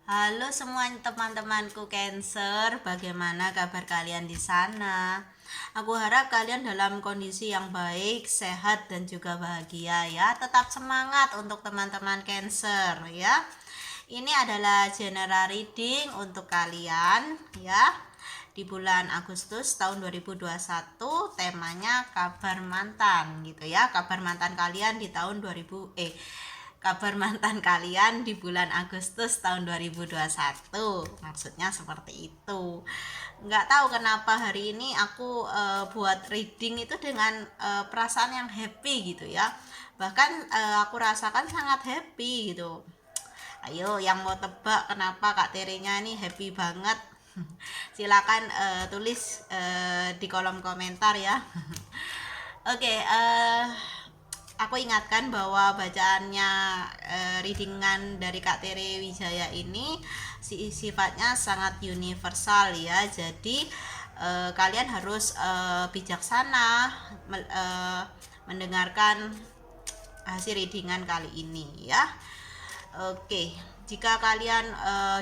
Halo semua teman-temanku Cancer, bagaimana kabar kalian di sana? Aku harap kalian dalam kondisi yang baik, sehat dan juga bahagia ya. Tetap semangat untuk teman-teman Cancer ya. Ini adalah general reading untuk kalian ya. Di bulan Agustus tahun 2021 temanya kabar mantan gitu ya. Kabar mantan kalian di tahun 2000 kabar mantan kalian di bulan Agustus tahun 2021, maksudnya seperti itu. Nggak tahu kenapa hari ini aku buat reading itu dengan perasaan yang happy gitu ya, bahkan aku rasakan sangat happy gitu. Ayo yang mau tebak kenapa Kak Terenya ini happy banget, silakan tulis di kolom komentar ya. Oke, aku ingatkan bahwa bacaannya readingan dari Kak Tere Wijaya ini sifatnya sangat universal ya. Jadi kalian harus bijaksana mendengarkan hasil readingan kali ini ya. Oke, jika kalian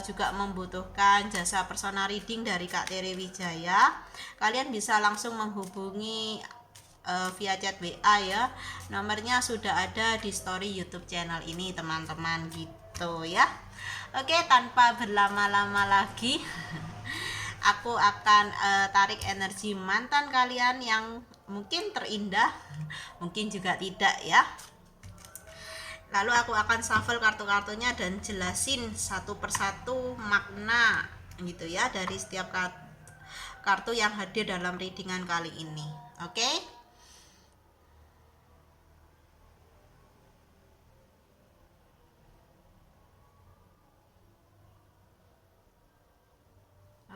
juga membutuhkan jasa personal reading dari Kak Tere Wijaya, kalian bisa langsung menghubungi via chat WA ya. Nomornya sudah ada di story YouTube channel ini teman-teman gitu ya. Oke, tanpa berlama-lama lagi aku akan tarik energi mantan kalian yang mungkin terindah, mungkin juga tidak ya. Lalu aku akan shuffle kartu-kartunya dan jelasin satu persatu makna gitu ya dari setiap kartu yang hadir dalam readingan kali ini. Oke?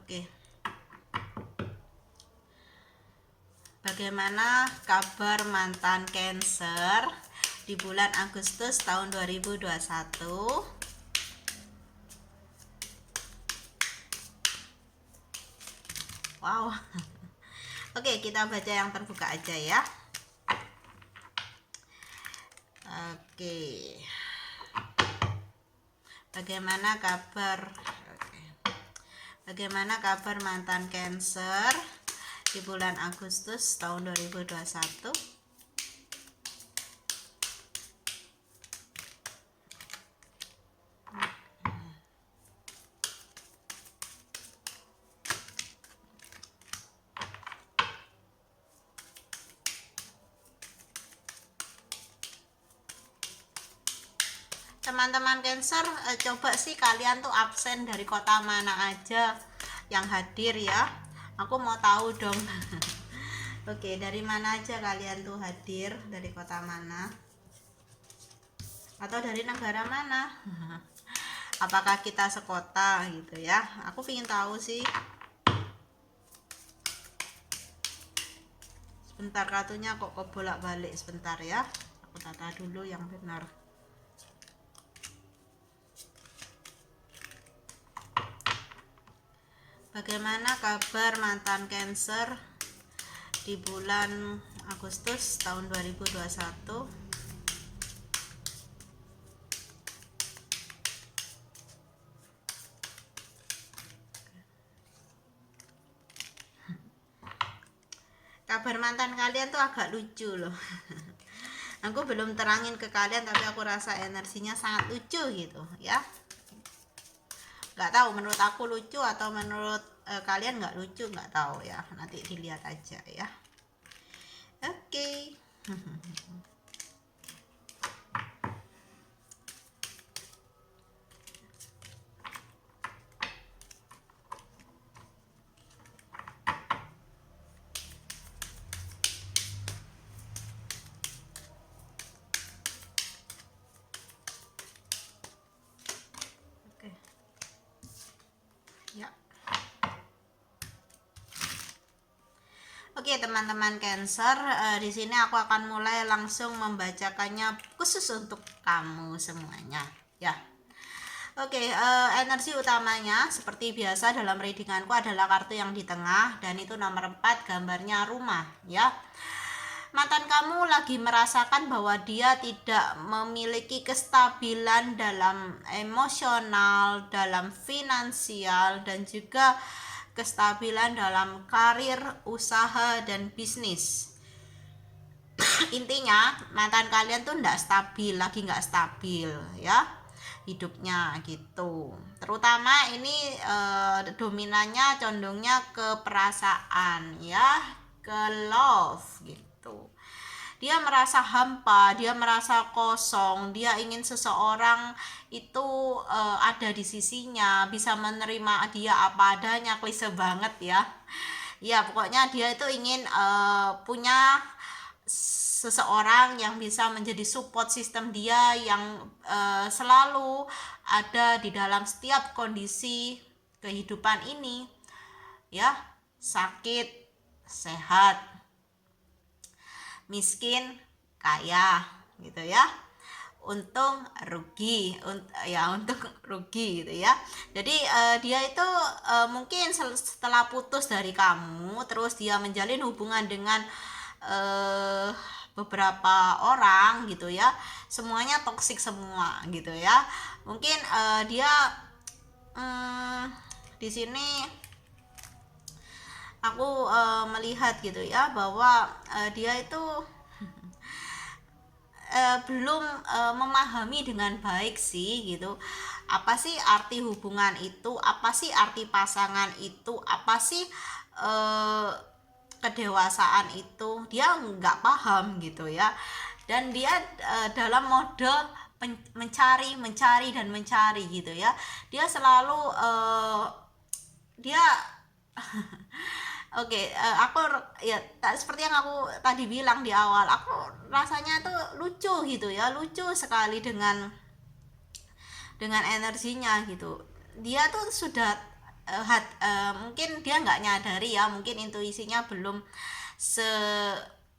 Oke. Bagaimana kabar mantan Cancer di bulan Agustus tahun 2021? Wow. Oke, kita baca yang terbuka aja ya. Oke. Bagaimana kabar? Bagaimana kabar mantan Cancer di bulan Agustus tahun 2021? Teman-teman Cancer, coba sih kalian tuh absen dari kota mana aja yang hadir ya. Aku mau tahu dong. Oke, dari mana aja kalian tuh hadir, dari kota mana? Atau dari negara mana? Apakah kita sekota gitu ya? Aku pengen tahu sih. Sebentar, kartunya kok bolak-balik, sebentar ya. Aku tata dulu yang benar. Bagaimana kabar mantan Cancer di bulan Agustus tahun 2021? Kabar mantan kalian tuh agak lucu loh. Aku belum terangin ke kalian tapi aku rasa energinya sangat lucu gitu ya. Nggak tahu menurut aku lucu atau menurut kalian nggak lucu, nggak tahu ya, nanti dilihat aja ya. Oke. Oke ya. Oke teman-teman Cancer, di sini aku akan mulai langsung membacakannya khusus untuk kamu semuanya ya. Oke, energi utamanya seperti biasa dalam readinganku adalah kartu yang di tengah dan itu nomor 4, gambarnya rumah ya. mantan kamu lagi merasakan bahwa dia tidak memiliki kestabilan dalam emosional, dalam finansial, dan juga kestabilan dalam karir, usaha, dan bisnis. Intinya mantan kalian tuh nggak stabil, lagi nggak stabil ya hidupnya gitu. Terutama ini dominannya condongnya ke perasaan ya, ke love gitu. Dia merasa hampa, dia merasa kosong, dia ingin seseorang itu ada di sisinya, bisa menerima dia apa adanya, klise banget ya. Ya pokoknya dia itu ingin punya seseorang yang bisa menjadi support system dia, yang selalu ada di dalam setiap kondisi kehidupan ini ya, sakit, sehat, miskin, kaya gitu ya, untung rugi, untung rugi gitu ya. Jadi dia itu mungkin setelah putus dari kamu, terus dia menjalin hubungan dengan beberapa orang gitu ya, semuanya toksik semua gitu ya. Mungkin dia di sini aku melihat gitu ya, bahwa dia itu belum memahami dengan baik sih gitu, apa sih arti hubungan itu, apa sih arti pasangan itu, apa sih kedewasaan itu, dia nggak paham gitu ya. Dan dia dalam mode mencari dan mencari gitu ya. Dia selalu dia Oke, aku ya seperti yang aku tadi bilang di awal, aku rasanya tuh lucu gitu ya, lucu sekali dengan energinya gitu. Dia tuh sudah mungkin dia nggak nyadari ya, mungkin intuisinya belum se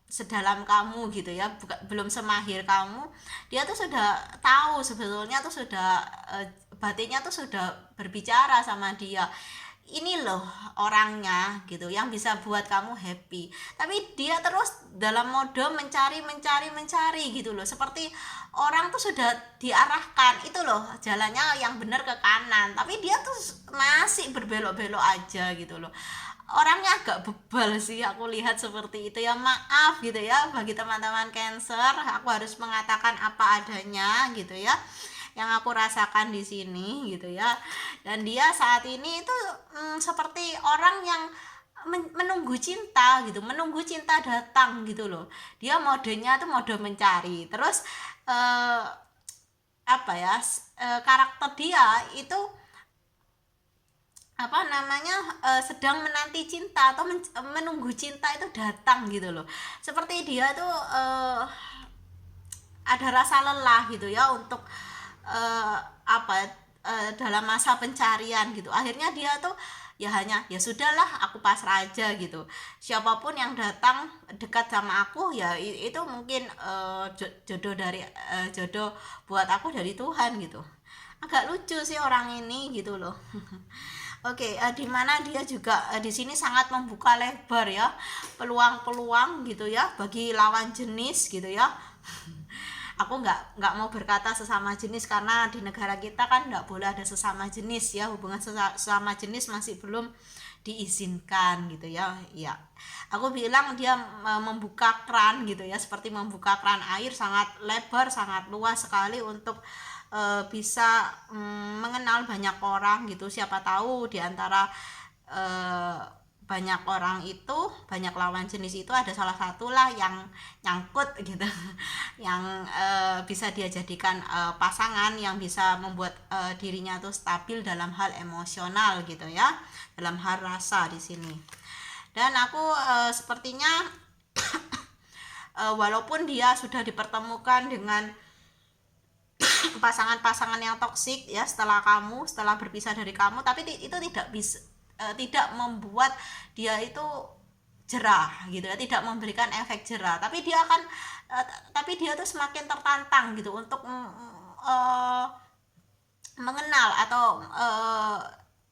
sedalam kamu gitu ya, belum semahir kamu. Dia tuh sudah tahu sebetulnya, tuh sudah batinnya tuh sudah berbicara sama dia, ini loh orangnya gitu yang bisa buat kamu happy. Tapi dia terus dalam mode mencari gitu loh, seperti orang tuh sudah diarahkan itu loh jalannya yang benar ke kanan, tapi dia tuh masih berbelok-belok aja gitu loh. Orangnya agak bebal sih, aku lihat seperti itu ya. Maaf gitu ya bagi teman-teman Cancer, aku harus mengatakan apa adanya gitu ya, yang aku rasakan di sini gitu ya. Dan dia saat ini itu seperti orang yang menunggu cinta gitu, menunggu cinta datang gitu loh. Dia modenya tuh mode mencari. Terus apa ya, karakter dia itu apa namanya, sedang menanti cinta atau menunggu cinta itu datang gitu loh. Seperti dia tuh ada rasa lelah gitu ya untuk apa dalam masa pencarian gitu. Akhirnya dia tuh ya hanya ya sudahlah, aku pasrah aja gitu, siapapun yang datang dekat sama aku ya itu mungkin jodoh dari jodoh buat aku dari Tuhan gitu. Agak lucu sih orang ini gitu loh. Oke, dimana dia juga di sini sangat membuka lebar ya peluang-peluang gitu ya bagi lawan jenis gitu ya. Aku nggak mau berkata sesama jenis, karena di negara kita kan nggak boleh ada sesama jenis ya, hubungan sesama jenis masih belum diizinkan gitu ya. Ya, aku bilang dia membuka keran gitu ya, seperti membuka keran air sangat lebar, sangat luas sekali untuk bisa mengenal banyak orang gitu. Siapa tahu di antara banyak orang itu, banyak lawan jenis itu ada salah satu lah yang nyangkut gitu, yang bisa dia jadikan pasangan yang bisa membuat dirinya tuh stabil dalam hal emosional gitu ya, dalam hal rasa di sini. Dan aku sepertinya walaupun dia sudah dipertemukan dengan pasangan-pasangan yang toksik ya setelah berpisah dari kamu, tapi itu tidak bisa tidak membuat dia itu jerah gitu ya, tidak memberikan efek jerah, tapi dia tuh semakin tertantang gitu untuk mengenal atau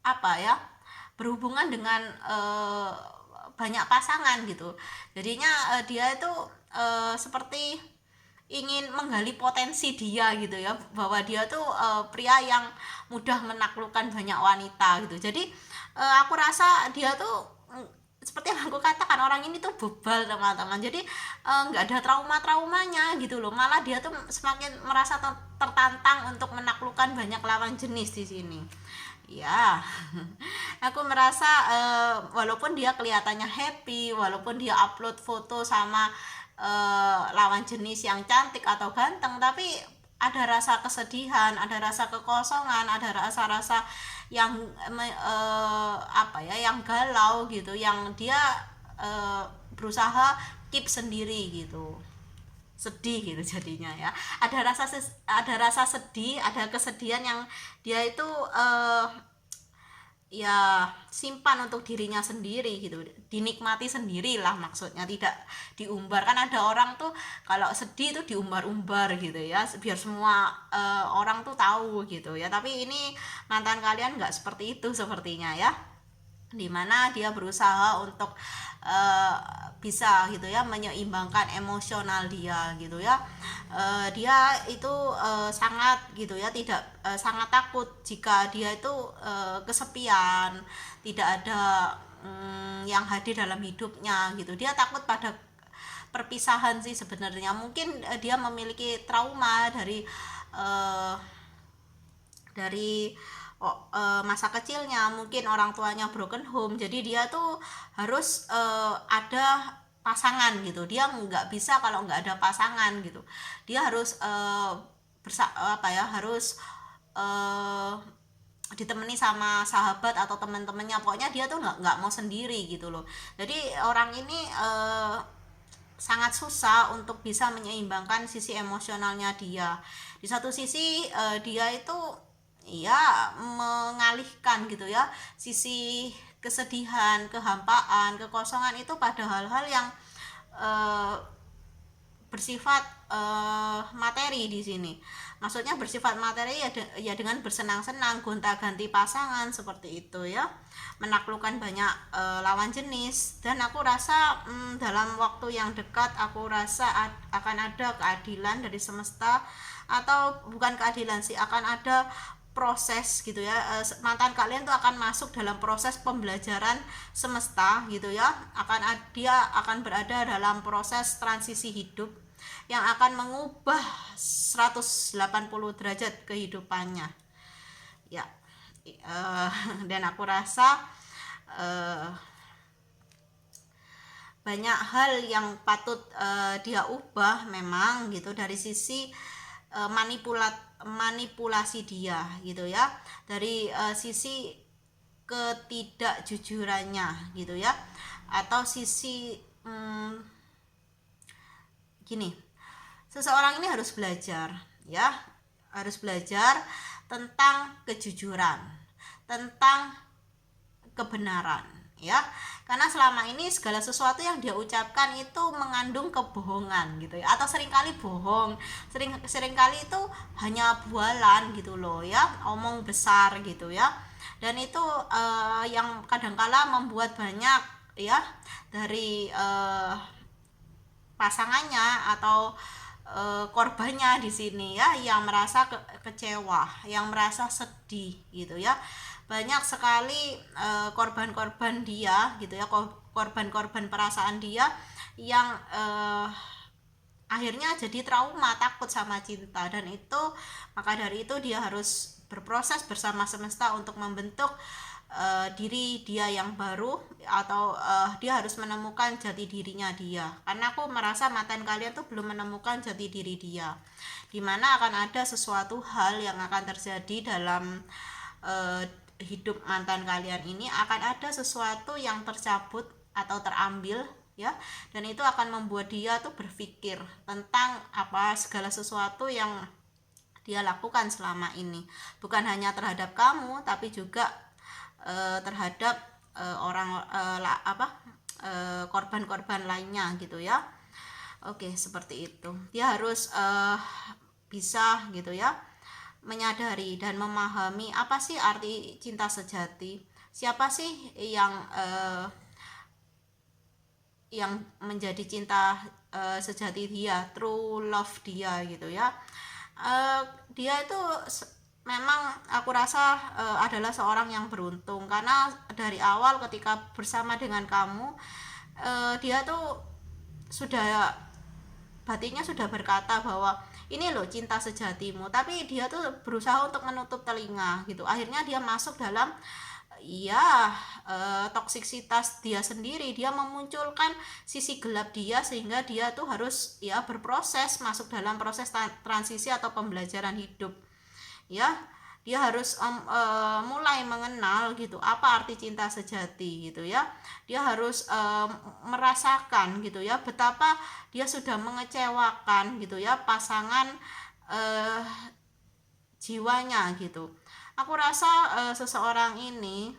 apa ya, berhubungan dengan banyak pasangan gitu. Jadinya dia itu seperti ingin menggali potensi dia gitu ya, bahwa dia tuh pria yang mudah menaklukkan banyak wanita gitu. Jadi aku rasa dia tuh seperti yang aku katakan, orang ini tuh bebal teman-teman. Jadi nggak ada traumanya gitu loh, malah dia tuh semakin merasa tertantang untuk menaklukkan banyak lawan jenis di sini ya. Aku merasa walaupun dia kelihatannya happy, walaupun dia upload foto sama lawan jenis yang cantik atau ganteng, tapi ada rasa kesedihan, ada rasa kekosongan, ada rasa-rasa yang apa ya, yang galau gitu, yang dia berusaha keep sendiri gitu, sedih gitu jadinya ya. Ada rasa sedih, ada kesedihan yang dia itu ya simpan untuk dirinya sendiri gitu, dinikmati sendirilah maksudnya, tidak diumbar. Kan ada orang tuh kalau sedih tuh diumbar-umbar gitu ya, biar semua orang tuh tahu gitu ya. Tapi ini mantan kalian nggak seperti itu sepertinya ya, dimana dia berusaha untuk bisa gitu ya menyeimbangkan emosional dia gitu ya. Dia itu sangat gitu ya, tidak sangat takut jika dia itu kesepian, tidak ada yang hadir dalam hidupnya gitu. Dia takut pada perpisahan sih sebenarnya. Mungkin dia memiliki trauma dari masa kecilnya, mungkin orang tuanya broken home, jadi dia tuh harus ada pasangan gitu. Dia nggak bisa kalau nggak ada pasangan gitu. Dia harus harus ditemani sama sahabat atau teman-temannya. Pokoknya dia tuh nggak mau sendiri gitu loh. Jadi orang ini sangat susah untuk bisa menyeimbangkan sisi emosionalnya dia. Di satu sisi dia itu ya mengalihkan gitu ya sisi kesedihan, kehampaan, kekosongan itu pada hal-hal yang bersifat materi di sini. Maksudnya bersifat materi ya dengan bersenang-senang, gonta-ganti pasangan seperti itu ya, menaklukkan banyak lawan jenis. Dan aku rasa dalam waktu yang dekat aku rasa akan ada keadilan dari semesta, atau bukan keadilan sih, akan ada proses gitu ya. Mantan kalian tuh akan masuk dalam proses pembelajaran semesta gitu ya, dia akan berada dalam proses transisi hidup yang akan mengubah 180 derajat kehidupannya ya. Dan aku rasa banyak hal yang patut dia ubah memang gitu, dari sisi manipulasi dia gitu ya, dari sisi ketidakjujurannya gitu ya, atau sisi gini, seseorang ini harus belajar ya, harus belajar tentang kejujuran, tentang kebenaran ya. Karena selama ini segala sesuatu yang dia ucapkan itu mengandung kebohongan gitu ya, atau seringkali bohong, seringkali itu hanya bualan gitu loh ya, omong besar gitu ya. Dan itu yang kadangkala membuat banyak ya dari pasangannya atau korbannya di sini ya, yang merasa kecewa, yang merasa sedih gitu ya. Banyak sekali korban-korban dia gitu ya, korban-korban perasaan dia yang akhirnya jadi trauma, takut sama cinta. Dan itu, maka dari itu dia harus berproses bersama semesta untuk membentuk diri dia yang baru, atau dia harus menemukan jati dirinya dia. Karena aku merasa mantan kalian tuh belum menemukan jati diri dia, dimana akan ada sesuatu hal yang akan terjadi dalam hidup mantan kalian ini. Akan ada sesuatu yang tercabut atau terambil ya, dan itu akan membuat dia tuh berpikir tentang apa segala sesuatu yang dia lakukan selama ini, bukan hanya terhadap kamu tapi juga terhadap korban-korban lainnya gitu ya. Oke, seperti itu. Dia harus bisa gitu ya menyadari dan memahami apa sih arti cinta sejati, siapa sih yang yang menjadi cinta sejati dia, true love dia gitu ya. Dia itu memang aku rasa adalah seorang yang beruntung, karena dari awal ketika bersama dengan kamu, dia tuh sudah, batinnya sudah berkata bahwa ini loh cinta sejatimu, tapi dia tuh berusaha untuk menutup telinga gitu. Akhirnya dia masuk dalam ya toksiksitas dia sendiri. Dia memunculkan sisi gelap dia, sehingga dia tuh harus ya berproses, masuk dalam proses transisi atau pembelajaran hidup ya. Dia harus mulai mengenal gitu apa arti cinta sejati gitu ya. Dia harus merasakan gitu ya betapa dia sudah mengecewakan gitu ya pasangan jiwanya gitu. Aku rasa seseorang ini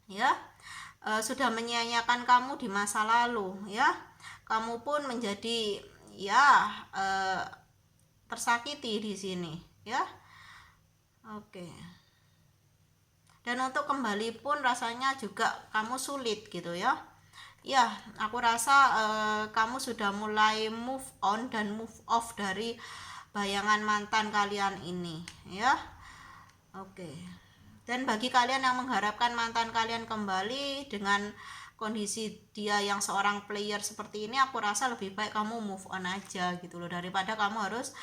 ya sudah menyia-nyiakan kamu di masa lalu ya. Kamu pun menjadi ya tersakiti di sini ya. Oke. Dan untuk kembali pun rasanya juga kamu sulit gitu ya. Ya, aku rasa kamu sudah mulai move on dan move off dari bayangan mantan kalian ini ya. Oke. Dan bagi kalian yang mengharapkan mantan kalian kembali dengan kondisi dia yang seorang player seperti ini, aku rasa lebih baik kamu move on aja gitu loh, daripada kamu harus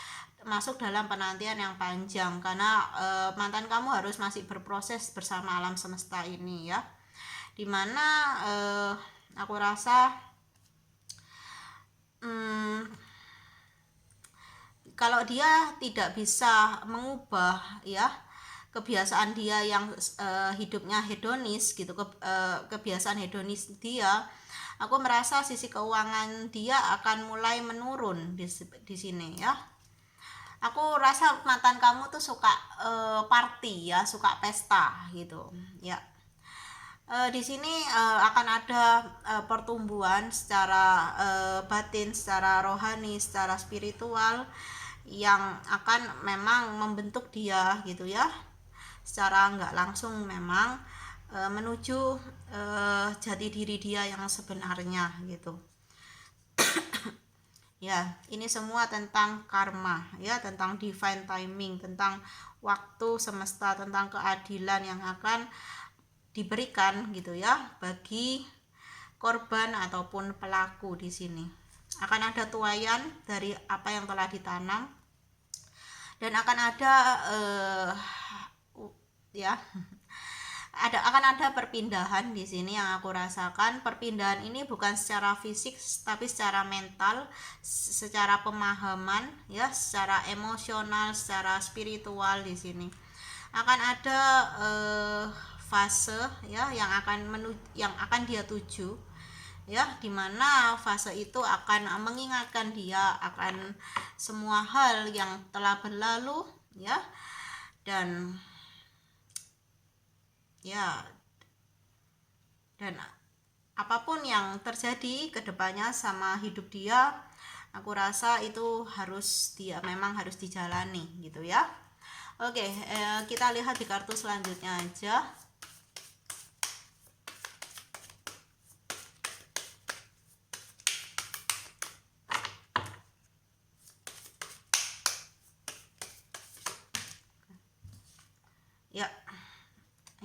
masuk dalam penantian yang panjang, karena mantan kamu harus masih berproses bersama alam semesta ini ya. Dimana aku rasa kalau dia tidak bisa mengubah ya kebiasaan dia yang hidupnya hedonis gitu, kebiasaan hedonis dia, aku merasa sisi keuangan dia akan mulai menurun di sini ya. Aku rasa mantan kamu tuh suka party ya, suka pesta gitu ya. Di sini akan ada pertumbuhan secara batin, secara rohani, secara spiritual yang akan memang membentuk dia gitu ya, secara nggak langsung memang menuju jati diri dia yang sebenarnya gitu. Ya, ini semua tentang karma ya, tentang divine timing, tentang waktu semesta, tentang keadilan yang akan diberikan gitu ya bagi korban ataupun pelaku di sini. Akan ada tuaian dari apa yang telah ditanam, dan akan ada ya akan ada perpindahan di sini yang aku rasakan. Perpindahan ini bukan secara fisik tapi secara mental, secara pemahaman ya, secara emosional, secara spiritual. Di sini akan ada fase ya yang akan dia tuju ya, dimana fase itu akan mengingatkan dia akan semua hal yang telah berlalu ya, dan apapun yang terjadi ke depannya sama hidup dia, aku rasa itu memang harus dijalani gitu ya. Oke, kita lihat di kartu selanjutnya aja.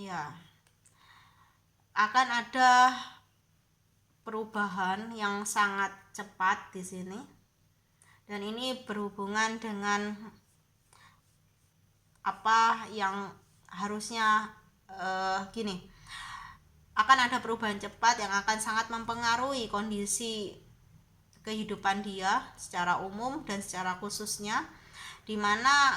Ya, akan ada perubahan yang sangat cepat di sini, dan ini berhubungan dengan apa yang harusnya gini. Akan ada perubahan cepat yang akan sangat mempengaruhi kondisi kehidupan dia secara umum dan secara khususnya, dimana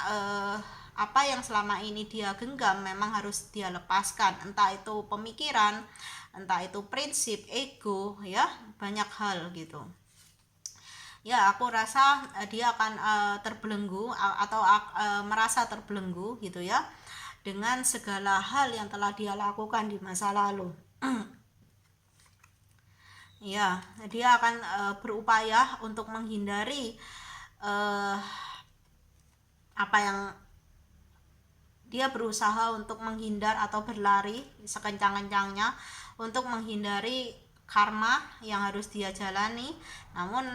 apa yang selama ini dia genggam memang harus dia lepaskan, entah itu pemikiran, entah itu prinsip, ego ya, banyak hal gitu ya. Aku rasa dia akan terbelenggu atau merasa terbelenggu gitu ya dengan segala hal yang telah dia lakukan di masa lalu. Ya, dia akan berupaya untuk menghindari apa yang dia berusaha untuk menghindar atau berlari sekencang-kencangnya untuk menghindari karma yang harus dia jalani. Namun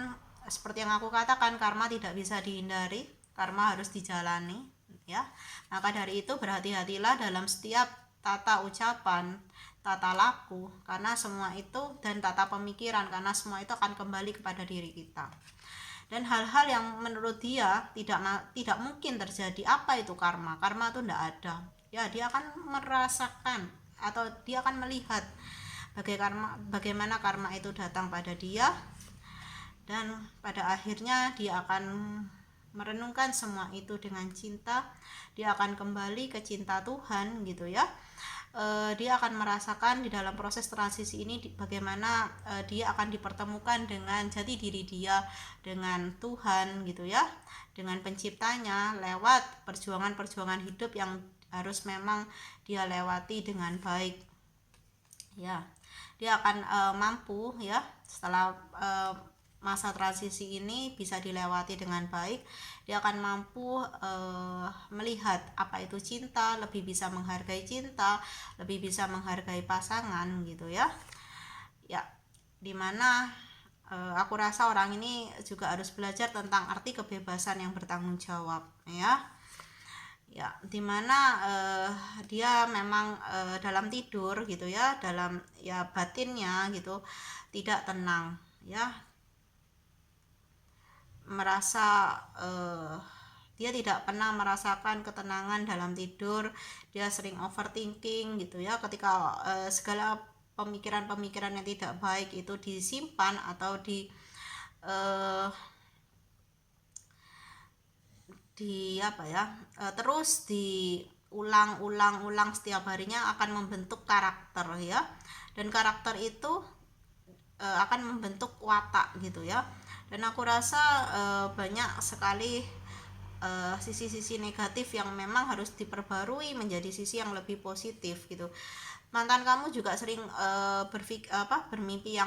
seperti yang aku katakan, karma tidak bisa dihindari, karma harus dijalani ya. Maka dari itu berhati-hatilah dalam setiap tata ucapan, tata laku, karena semua itu, dan tata pemikiran, karena semua itu akan kembali kepada diri kita. Dan hal-hal yang menurut dia tidak mungkin terjadi. Apa itu karma? Karma itu tidak ada ya. Dia akan merasakan atau dia akan melihat bagaimana karma itu datang pada dia, dan pada akhirnya dia akan merenungkan semua itu dengan cinta. Dia akan kembali ke cinta Tuhan gitu ya. Dia akan merasakan di dalam proses transisi ini bagaimana dia akan dipertemukan dengan jati diri dia, dengan Tuhan gitu ya, dengan penciptanya, lewat perjuangan-perjuangan hidup yang harus memang dia lewati dengan baik ya. Dia akan mampu ya, setelah masa transisi ini bisa dilewati dengan baik, dia akan mampu melihat apa itu cinta, lebih bisa menghargai cinta, lebih bisa menghargai pasangan gitu ya. Ya, dimana aku rasa orang ini juga harus belajar tentang arti kebebasan yang bertanggung jawab ya. Ya, dimana dia memang dalam tidur gitu ya, dalam ya batinnya gitu tidak tenang ya, merasa dia tidak pernah merasakan ketenangan dalam tidur. Dia sering overthinking gitu ya, ketika segala pemikiran-pemikiran yang tidak baik itu disimpan atau terus diulang-ulang setiap harinya, akan membentuk karakter ya, dan karakter itu akan membentuk watak gitu ya. Dan aku rasa banyak sekali sisi-sisi negatif yang memang harus diperbarui menjadi sisi yang lebih positif gitu. Mantan kamu juga sering bermimpi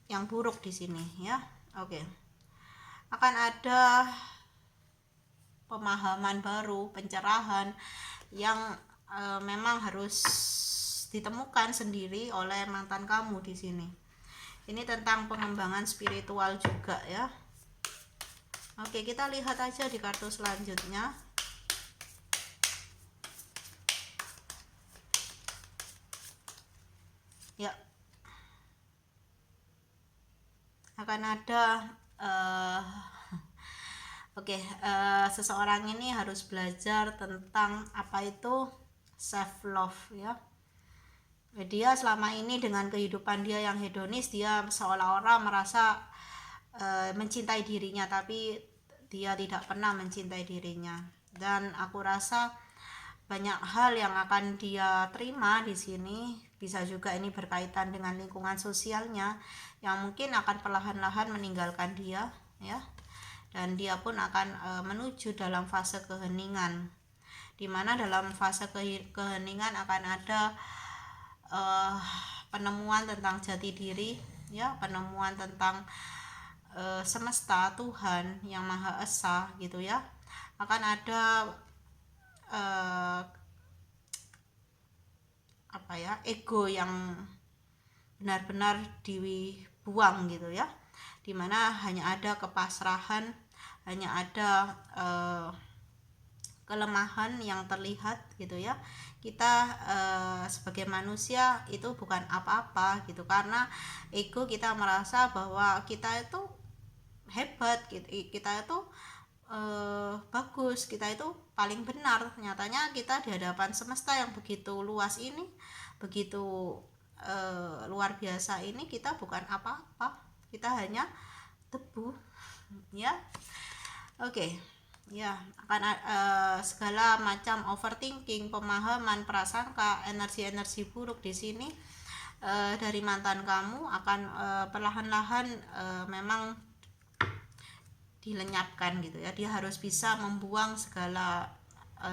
yang buruk di sini ya. Oke. Akan ada pemahaman baru, pencerahan yang memang harus ditemukan sendiri oleh mantan kamu di sini. Ini tentang pengembangan spiritual juga ya. Oke, kita lihat aja di kartu selanjutnya. Ya, akan ada seseorang ini harus belajar tentang apa itu self love ya. Dia selama ini dengan kehidupan dia yang hedonis, dia seolah-olah merasa mencintai dirinya, tapi dia tidak pernah mencintai dirinya. Dan aku rasa banyak hal yang akan dia terima di sini, bisa juga ini berkaitan dengan lingkungan sosialnya yang mungkin akan perlahan-lahan meninggalkan dia ya. Dan dia pun akan menuju dalam fase keheningan, dimana dalam fase keheningan akan ada penemuan tentang jati diri ya, penemuan tentang semesta, Tuhan yang Maha Esa gitu ya. Akan ada ego yang benar-benar dibuang gitu ya, dimana hanya ada kepasrahan, hanya ada kelemahan yang terlihat gitu ya. Kita sebagai manusia itu bukan apa-apa gitu, karena ego kita merasa bahwa kita itu hebat gitu, kita itu bagus, kita itu paling benar. Nyatanya kita di hadapan semesta yang begitu luas ini, begitu luar biasa ini, kita bukan apa-apa, kita hanya debu ya. Oke. Ya, akan segala macam overthinking, pemahaman, prasangka, energi-energi buruk di sini dari mantan kamu akan perlahan-lahan memang dilenyapkan gitu ya. Dia harus bisa membuang segala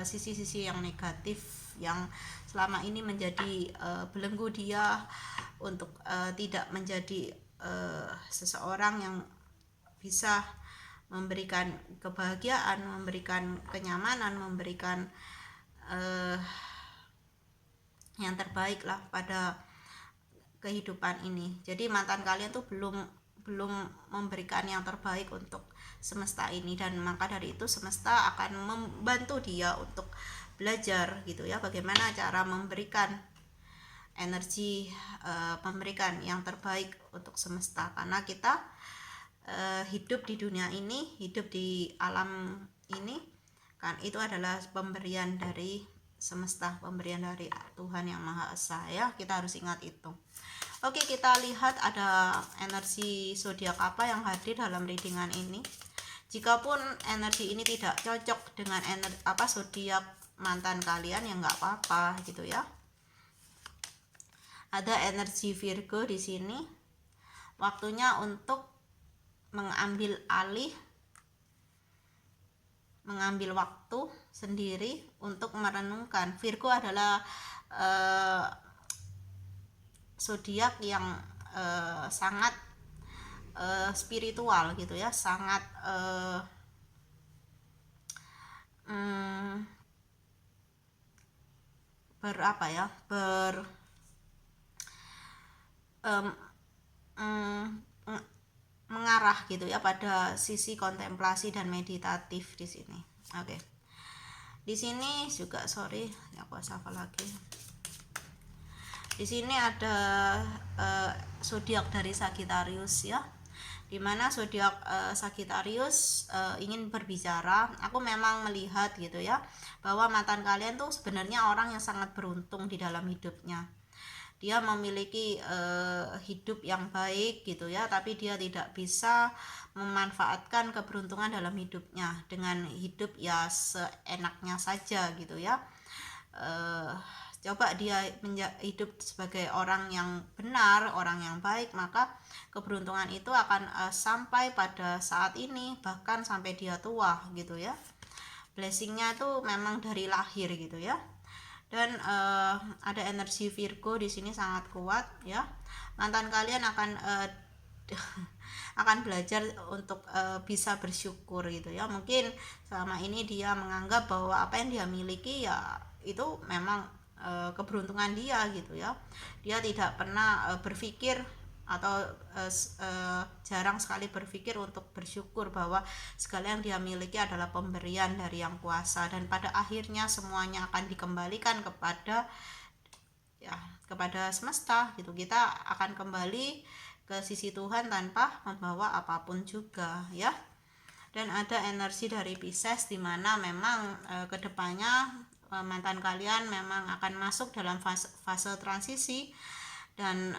sisi-sisi yang negatif yang selama ini menjadi belenggu dia untuk tidak menjadi seseorang yang bisa memberikan kebahagiaan, memberikan kenyamanan, memberikan yang terbaik lah pada kehidupan ini. Jadi mantan kalian tuh belum memberikan yang terbaik untuk semesta ini, dan maka dari itu semesta akan membantu dia untuk belajar gitu ya, bagaimana cara memberikan energi, memberikan yang terbaik untuk semesta, karena kita hidup di dunia ini, hidup di alam ini kan, itu adalah pemberian dari semesta, pemberian dari Tuhan yang Maha Esa ya, kita harus ingat itu. Oke, kita lihat ada energi zodiak apa yang hadir dalam readingan ini. Jikapun energi ini tidak cocok dengan zodiak mantan kalian, ya nggak apa-apa gitu ya. Ada energi Virgo di sini. Waktunya untuk mengambil waktu sendiri untuk merenungkan. Virgo adalah zodiak yang sangat spiritual gitu ya, sangat mengarah gitu ya pada sisi kontemplasi dan meditatif di sini. Oke. Di sini juga aku hafal lagi. Di sini ada zodiak dari Sagittarius ya, dimana zodiak Sagittarius ingin berbicara. Aku memang melihat gitu ya, bahwa mantan kalian tuh sebenarnya orang yang sangat beruntung di dalam hidupnya. Dia memiliki hidup yang baik gitu ya, tapi dia tidak bisa memanfaatkan keberuntungan dalam hidupnya dengan hidup ya seenaknya saja gitu ya. Coba dia hidup sebagai orang yang benar, orang yang baik, maka keberuntungan itu akan sampai pada saat ini, bahkan sampai dia tua gitu ya. Blessingnya itu memang dari lahir gitu ya. Dan ada energi Virgo di sini sangat kuat ya. Mantan kalian akan akan belajar untuk bisa bersyukur gitu ya. Mungkin selama ini dia menganggap bahwa apa yang dia miliki ya itu memang keberuntungan dia gitu ya. Dia tidak pernah berpikir atau jarang sekali berpikir untuk bersyukur bahwa segala yang dia miliki adalah pemberian dari Yang Kuasa, dan pada akhirnya semuanya akan dikembalikan kepada semesta gitu. Kita akan kembali ke sisi Tuhan tanpa membawa apapun juga ya. Dan ada energi dari Pisces, dimana memang kedepannya mantan kalian memang akan masuk dalam fase transisi, dan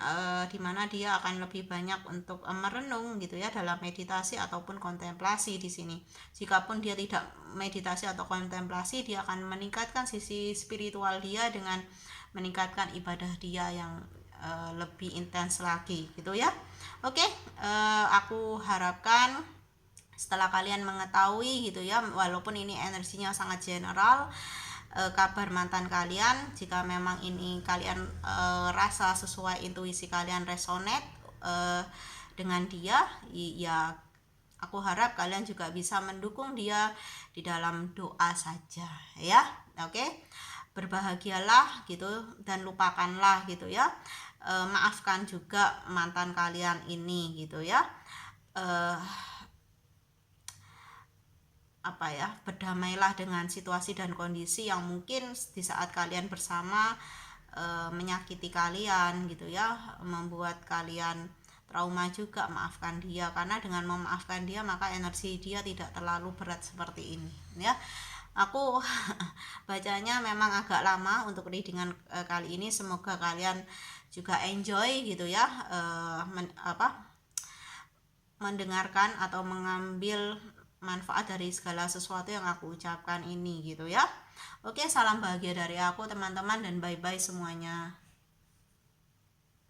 dimana dia akan lebih banyak untuk merenung gitu ya, dalam meditasi ataupun kontemplasi di sini. Jikapun dia tidak meditasi atau kontemplasi, dia akan meningkatkan sisi spiritual dia dengan meningkatkan ibadah dia yang lebih intens lagi gitu ya. Oke, aku harapkan setelah kalian mengetahui gitu ya, walaupun ini energinya sangat general, kabar mantan kalian, jika memang ini kalian rasa sesuai intuisi kalian, resonate dengan dia ya, aku harap kalian juga bisa mendukung dia di dalam doa saja ya. Oke, berbahagialah gitu, dan lupakanlah gitu ya, maafkan juga mantan kalian ini gitu ya. Berdamailah dengan situasi dan kondisi yang mungkin di saat kalian bersama menyakiti kalian gitu ya, membuat kalian trauma juga. Maafkan dia, karena dengan memaafkan dia maka energi dia tidak terlalu berat seperti ini ya. Aku bacanya memang agak lama untuk readingan kali ini. Semoga kalian juga enjoy gitu ya, mendengarkan atau mengambil manfaat dari segala sesuatu yang aku ucapkan ini gitu ya. Oke, salam bahagia dari aku teman-teman, dan bye-bye semuanya.